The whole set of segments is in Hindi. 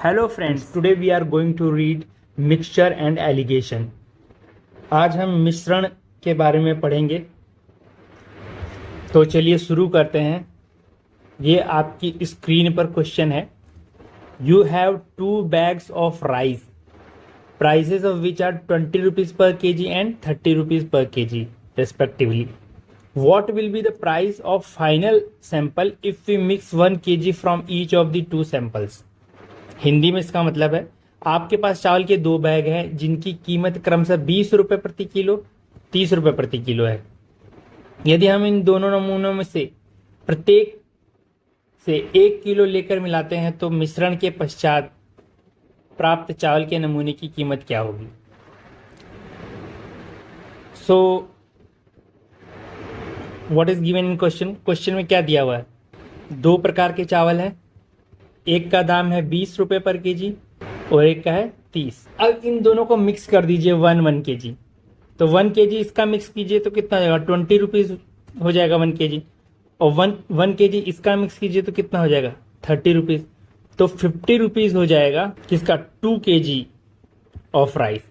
Hello friends, today we are going to read mixture and alligation. आज हम मिश्रण के बारे में पढ़ेंगे। तो चलिए शुरू करते हैं। ये आपकी स्क्रीन पर क्वेश्चन है। You have 2 bags of rice, prices of which are 20 rupees per KG and 30 rupees per KG respectively. What will be the price of final sample if we mix 1 kg from each of the 2 samples? Hindi में इसका मतलब है, आपके पास चावल के 2 बैग हैं जिनकी कीमत क्रमशः 20 रुपये प्रति किलो, 30 रुपये प्रति किलो है। यदि हम इन दोनों नमूनों में से प्रत्येक से 1 किलो लेकर मिलाते हैं तो मिश्रण के पश्चात प्राप्त चावल के नमूने की कीमत क्या होगी? So what is given in question? Question में क्या दिया हुआ है? 2 प्रकार के चावल हैं, एक का दाम है 20 रुपये पर केजी और एक का है 30। अब इन दोनों को मिक्स कर दीजिए 1 केजी। तो 1 केजी इसका मिक्स कीजिए तो कितना हो जाएगा? 20 रुपीज हो जाएगा 1 केजी। और 1 केजी इसका मिक्स कीजिए तो कितना हो जाएगा? 30 रुपीज। तो 50 रुपीज हो जाएगा किसका? 2 केजी ऑफ राइस।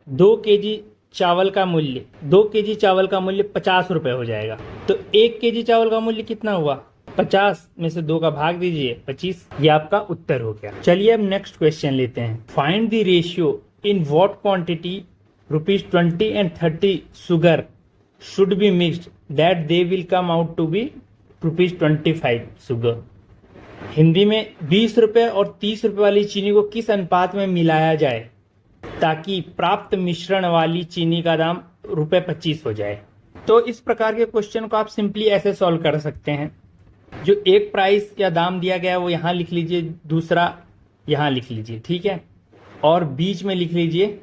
2 केजी चावल का मूल्य 2 केजी चावल का मूल्य 50 रुपये हो जाएगा। तो 1 केजी चावल का मूल्य कितना हुआ? 50 में से 2 का भाग दीजिए 25। ये आपका उत्तर हो गया। चलिए अब नेक्स्ट क्वेश्चन लेते हैं। Find the ratio in what quantity ₹20 and 30 sugar should be mixed that they will come out to be ₹25 sugar. Hindi में 20 रुपये और 30 रुपये वाली चीनी को किस अनुपात में मिलाया जाए ताकि प्राप्त मिश्रण वाली चीनी का दाम ₹25 हो जाए? तो इस प्रकार के क्वेश्चन को आप सिंपली ऐसे सॉल्व कर सकते हैं। जो एक प्राइस या दाम दिया गया है वो यहाँ लिख लीजिए, दूसरा यहाँ लिख लीजिए, ठीक है, और बीच में लिख लीजिए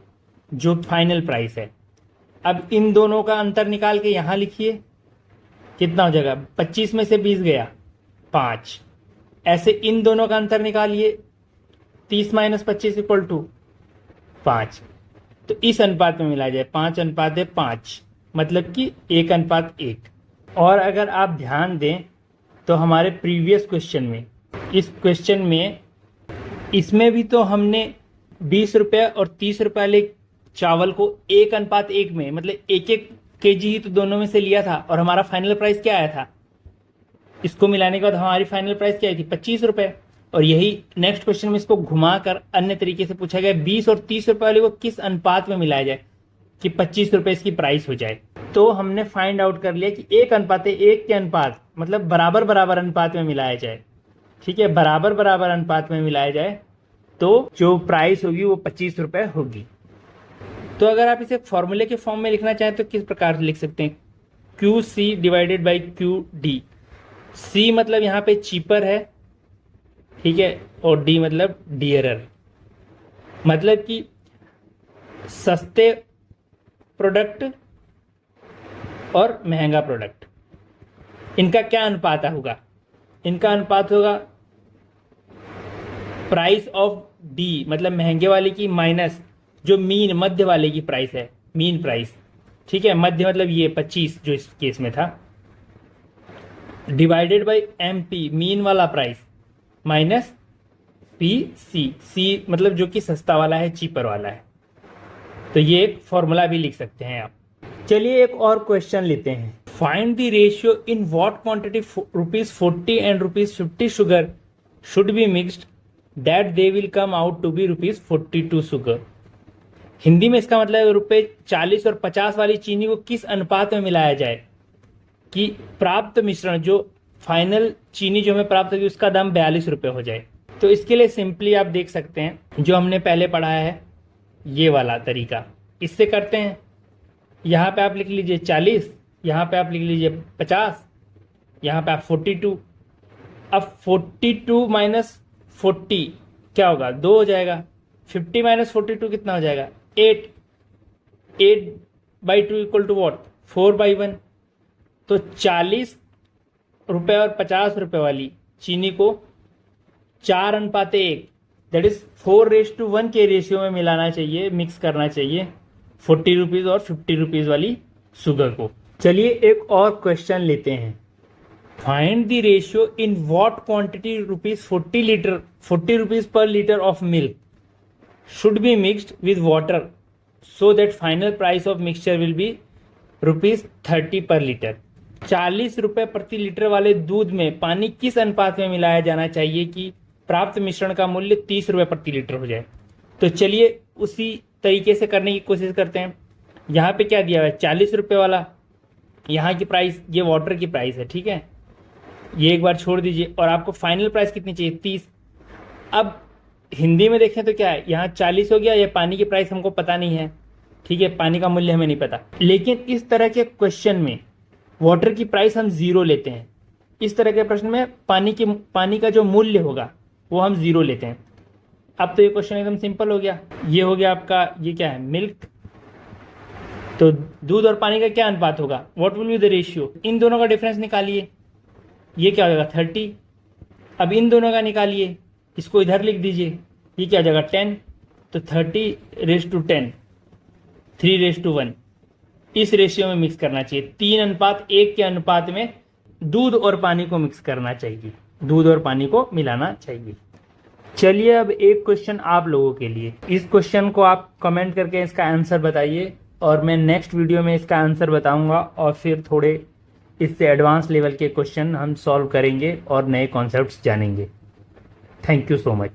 जो फाइनल प्राइस है। अब इन दोनों का अंतर निकाल के यहाँ लिखिए, कितना हो जाएगा? 25 में से 20 गया 5। ऐसे इन दोनों का अंतर निकालिए, 30 - 25 = 5। तो इस अनुपात में मिला जाए, 5:5, मतलब कि 1:1। और अगर आप ध्यान दें तो हमारे प्रीवियस क्वेश्चन में, इस क्वेश्चन में, इसमें भी तो हमने 20 रुपये और 30 रुपये वाले चावल को 1:1 में, मतलब 1-1 केजी ही तो दोनों में से लिया था और हमारा फाइनल प्राइस क्या आया था? इसको मिलाने के बाद हमारी फाइनल प्राइस क्या आई थी? 25 रुपये। और यही नेक्स्ट क्वेश्चन में इसको घुमाकर अन्य तरीके से पूछा गया, 20 और 30 रुपये वाले को किस अनुपात में मिलाया जाए कि 25 रुपये इसकी प्राइस हो जाए। तो हमने फाइंड आउट कर लिया कि 1:1 के अनुपात, मतलब बराबर बराबर अनुपात में मिलाया जाए, ठीक है, बराबर बराबर अनुपात में मिलाया जाए तो जो प्राइस होगी वो 25 रुपये होगी। तो अगर आप इसे फॉर्मूले के फॉर्म में लिखना चाहें तो किस प्रकार से लिख सकते हैं? QC/QD। C मतलब यहाँ पे चीपर है, ठीक है, और D मतलब डियरर, मतलब कि सस्ते प्रोडक्ट और महंगा प्रोडक्ट। इनका क्या अनुपात होगा? इनका अनुपात होगा प्राइस ऑफ डी, मतलब महंगे वाले की, माइनस जो मीन मध्य वाले की प्राइस है, मीन प्राइस, ठीक है, मध्य मतलब ये 25 जो इस केस में था, डिवाइडेड बाय MP मीन वाला प्राइस, माइनस PC, C मतलब जो कि सस्ता वाला है, चीपर वाला है। तो ये एक फॉर्मूला भी लिख सकते हैं आप। चलिए एक और क्वेश्चन लेते हैं। Find the ratio in what quantity ₹40 and ₹50 sugar should be mixed that they will come out to be ₹42 sugar. Hindi में इसका मतलब ₹40 और 50 वाली चीनी को किस अनुपात में मिलाया जाए कि प्राप्त मिश्रण, जो फाइनल चीनी जो हमें प्राप्त होगी उसका दाम 42 रुपये हो जाए। तो इसके लिए सिंपली आप देख सकते हैं, जो हमने पहले पढ़ाया है ये वाला तरीका, इससे करते हैं। यहाँ पे आप लिख लीजिए 40, यहाँ पे आप लिख लीजिए 50, यहाँ पे आप 42। अब 42 - 40 क्या होगा? 2 हो जाएगा। 50 - 42 कितना हो जाएगा? 8। 8/2 = what? 4/1। तो 40 रुपये और 50 रुपये वाली चीनी को 4:1 दैट इज 4:1 के रेशियो में मिलाना चाहिए, मिक्स करना चाहिए 40 रुपीज़ और 50 रुपीज़ वाली शुगर को। चलिए एक और क्वेश्चन लेते हैं। Find the ratio in what quantity rupees 40 rupees per litre of milk should be mixed with water so that final price of mixture will be ₹30 पर लीटर। 40 रुपए प्रति लीटर वाले दूध में पानी किस अनुपात में मिलाया जाना चाहिए कि प्राप्त मिश्रण का मूल्य 30 रुपए प्रति लीटर हो जाए। तो चलिए उसी तरीके से करने की कोशिश करते हैं। यहाँ पे क्या दिया हुआ है, 40 रुपए वाला यहाँ की प्राइस, ये वाटर की प्राइस है, ठीक है, ये एक बार छोड़ दीजिए। और आपको फाइनल प्राइस कितनी चाहिए, 30। अब हिंदी में देखें तो क्या है, यहाँ 40 हो गया, ये पानी की प्राइस हमको पता नहीं है, ठीक है, पानी का मूल्य हमें नहीं पता। लेकिन इस तरह के क्वेश्चन में वाटर की प्राइस हम 0 लेते हैं। इस तरह के प्रश्न में पानी का जो मूल्य होगा वो हम 0 लेते हैं। अब तो ये क्वेश्चन एकदम सिंपल हो गया। ये हो गया आपका, ये क्या है, मिल्क। तो दूध और पानी का क्या अनुपात होगा, what will be the ratio. इन दोनों का डिफरेंस निकालिए, ये क्या हो जाएगा 30। अब इन दोनों का निकालिए, इसको इधर लिख दीजिए, ये क्या हो जाएगा 10। तो 30:10, 3:1 इस रेशियो में मिक्स करना चाहिए। 3:1 के अनुपात में दूध और पानी को मिक्स करना चाहिए, दूध और पानी को मिलाना चाहिए। चलिए अब एक क्वेश्चन आप लोगों के लिए, इस क्वेश्चन को आप कमेंट करके इसका आंसर बताइए और मैं नेक्स्ट वीडियो में इसका आंसर बताऊंगा और फिर थोड़े इससे एडवांस लेवल के क्वेश्चन हम सॉल्व करेंगे और नए कॉन्सेप्ट्स जानेंगे। Thank you so much.